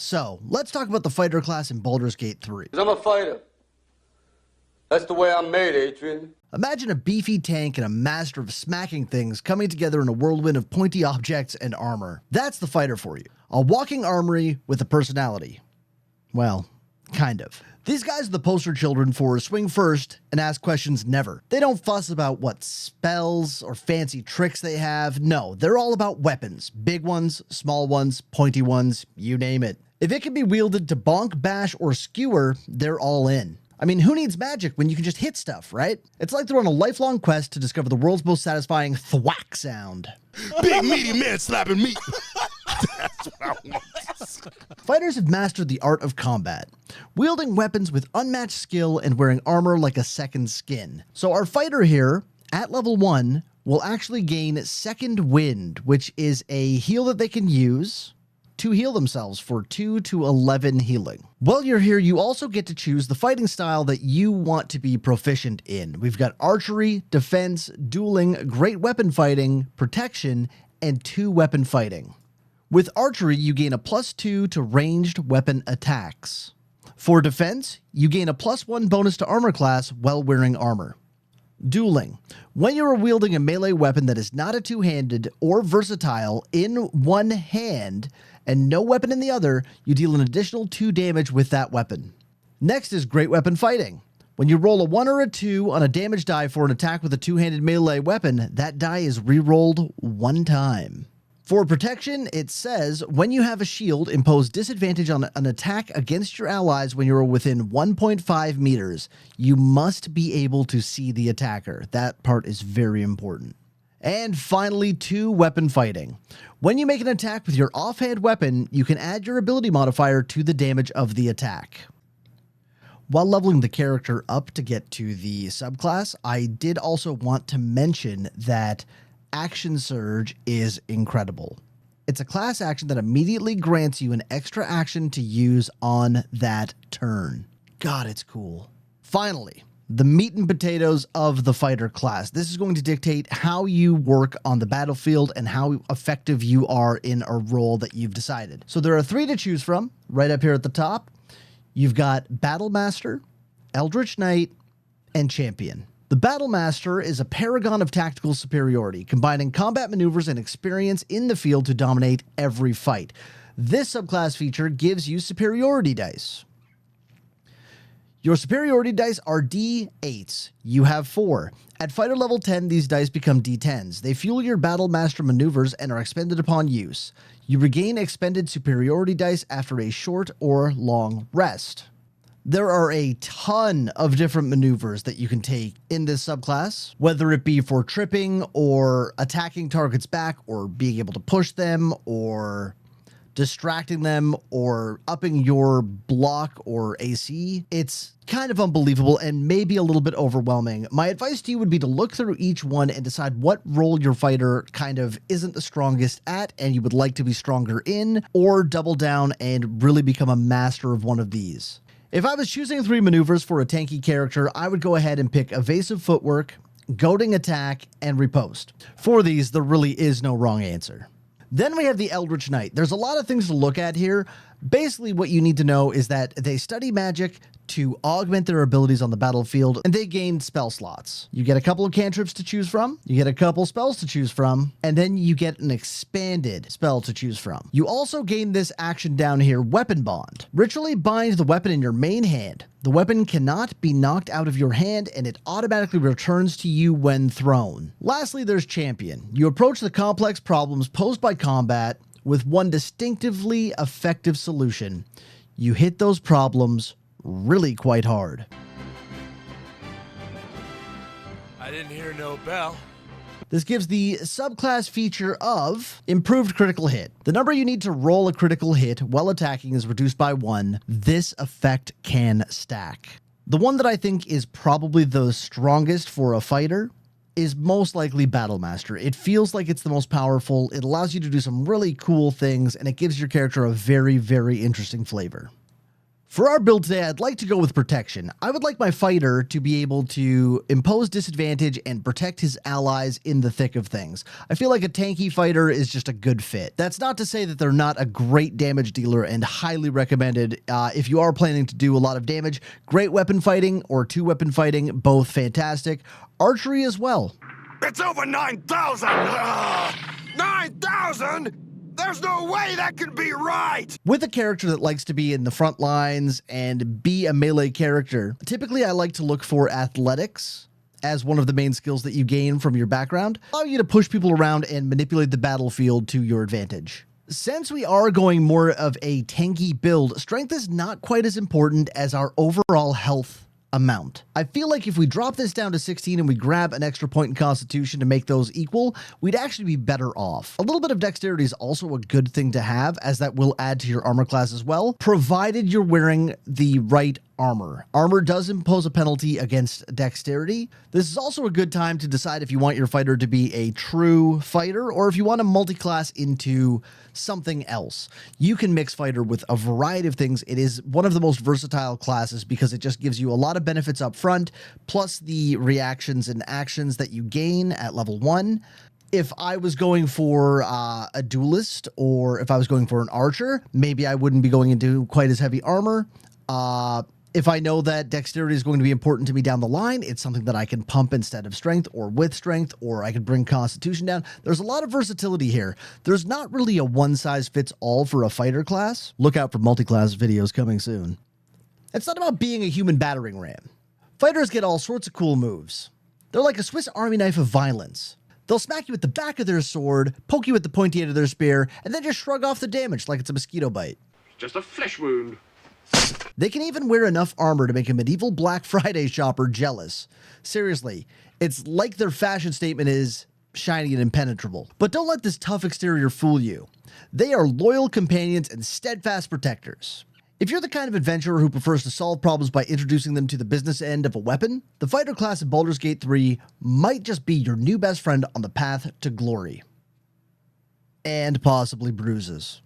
So, let's talk about the fighter class in Baldurs Gate 3. I'm a fighter. That's the way I'm made, Adrian. Imagine a beefy tank and a master of smacking things coming together in a whirlwind of pointy objects and armor. That's the fighter for you. A walking armory with a personality. Well, kind of. These guys are the poster children for swing first and ask questions never. They don't fuss about what spells or fancy tricks they have. No, they're all about weapons. Big ones, small ones, pointy ones, you name it. If it can be wielded to bonk, bash, or skewer, they're all in. I mean, who needs magic when you can just hit stuff, right? It's like they're on a lifelong quest to discover the world's most satisfying thwack sound. Big meaty man slapping meat. That's what I want. Fighters have mastered the art of combat, wielding weapons with unmatched skill and wearing armor like a second skin. So our fighter here, at level 1, will actually gain Second Wind, which is a heal that they can use to heal themselves for 2 to 11 healing. While you're here, you also get to choose the fighting style that you want to be proficient in. We've got archery, defense, dueling, great weapon fighting, protection, and 2-weapon fighting. With archery, you gain a +2 to ranged weapon attacks. For defense, you gain a +1 bonus to armor class while wearing armor. Dueling. When you are wielding a melee weapon that is not a two-handed or versatile in one hand and no weapon in the other, you deal an additional 2 damage with that weapon. Next is great weapon fighting. When you roll a 1 or a 2 on a damage die for an attack with a two-handed melee weapon, that die is re-rolled 1 time. For protection, it says, when you have a shield, impose disadvantage on an attack against your allies when you are within 1.5 meters. You must be able to see the attacker. That part is very important. And finally, 2-weapon fighting. When you make an attack with your offhand weapon, you can add your ability modifier to the damage of the attack. While leveling the character up to get to the subclass, I did also want to mention that Action Surge is incredible. It's a class action that immediately grants you an extra action to use on that turn. God, it's cool. Finally, the meat and potatoes of the fighter class. This is going to dictate how you work on the battlefield and how effective you are in a role that you've decided. So there are 3 to choose from, right up here at the top. You've got Battle Master, Eldritch Knight, and Champion. The Battle Master is a paragon of tactical superiority, combining combat maneuvers and experience in the field to dominate every fight. This subclass feature gives you superiority dice. Your superiority dice are D8s. You have 4. At fighter level 10, these dice become D10s. They fuel your Battle Master maneuvers and are expended upon use. You regain expended superiority dice after a short or long rest. There are a ton of different maneuvers that you can take in this subclass, whether it be for tripping or attacking targets back or being able to push them or distracting them or upping your block or AC. It's kind of unbelievable and maybe a little bit overwhelming. My advice to you would be to look through each one and decide what role your fighter kind of isn't the strongest at and you would like to be stronger in, or double down and really become a master of one of these. If I was choosing 3 maneuvers for a tanky character, I would go ahead and pick Evasive Footwork, Goading Attack, and Riposte. For these, there really is no wrong answer. Then we have the Eldritch Knight. There's a lot of things to look at here. Basically, what you need to know is that they study magic to augment their abilities on the battlefield, and they gain spell slots. You get a couple of cantrips to choose from, you get a couple spells to choose from, and then you get an expanded spell to choose from. You also gain this action down here, Weapon Bond. Ritually bind the weapon in your main hand. The weapon cannot be knocked out of your hand, and it automatically returns to you when thrown. Lastly, there's Champion. You approach the complex problems posed by combat with one distinctively effective solution. You hit those problems really quite hard. I didn't hear no bell. This gives the subclass feature of improved critical hit. The number you need to roll a critical hit while attacking is reduced by 1. This effect can stack. The one that I think is probably the strongest for a fighter is most likely Battle Master. It feels like it's the most powerful. It allows you to do some really cool things, and it gives your character a very, very interesting flavor. For our build today, I'd like to go with protection. I would like my fighter to be able to impose disadvantage and protect his allies in the thick of things. I feel like a tanky fighter is just a good fit. That's not to say that they're not a great damage dealer and highly recommended if you are planning to do a lot of damage. Great weapon fighting or two weapon fighting, both fantastic. Archery as well. It's over 9,000! 9,000? There's no way that can be right! With a character that likes to be in the front lines and be a melee character, typically I like to look for athletics as one of the main skills that you gain from your background, allow you to push people around and manipulate the battlefield to your advantage. Since we are going more of a tanky build, strength is not quite as important as our overall health amount. I feel like if we drop this down to 16 and we grab an extra point in Constitution to make those equal, we'd actually be better off. A little bit of dexterity is also a good thing to have, as that will add to your armor class as well, provided you're wearing the right armor. Armor does impose a penalty against dexterity. This is also a good time to decide if you want your fighter to be a true fighter or if you want to multi-class into something else. You can mix fighter with a variety of things. It is one of the most versatile classes because it just gives you a lot of benefits up front, plus the reactions and actions that you gain at level 1. If I was going for a duelist or if I was going for an archer, maybe I wouldn't be going into quite as heavy armor. If I know that dexterity is going to be important to me down the line, it's something that I can pump instead of strength or with strength, or I could bring constitution down. There's a lot of versatility here. There's not really a one-size-fits-all for a fighter class. Look out for multi-class videos coming soon. It's not about being a human battering ram. Fighters get all sorts of cool moves. They're like a Swiss Army knife of violence. They'll smack you with the back of their sword, poke you with the pointy end of their spear, and then just shrug off the damage like it's a mosquito bite. Just a flesh wound. They can even wear enough armor to make a medieval Black Friday shopper jealous. Seriously, it's like their fashion statement is shiny and impenetrable. But don't let this tough exterior fool you. They are loyal companions and steadfast protectors. If you're the kind of adventurer who prefers to solve problems by introducing them to the business end of a weapon, the fighter class in Baldurs Gate 3 might just be your new best friend on the path to glory. And possibly bruises.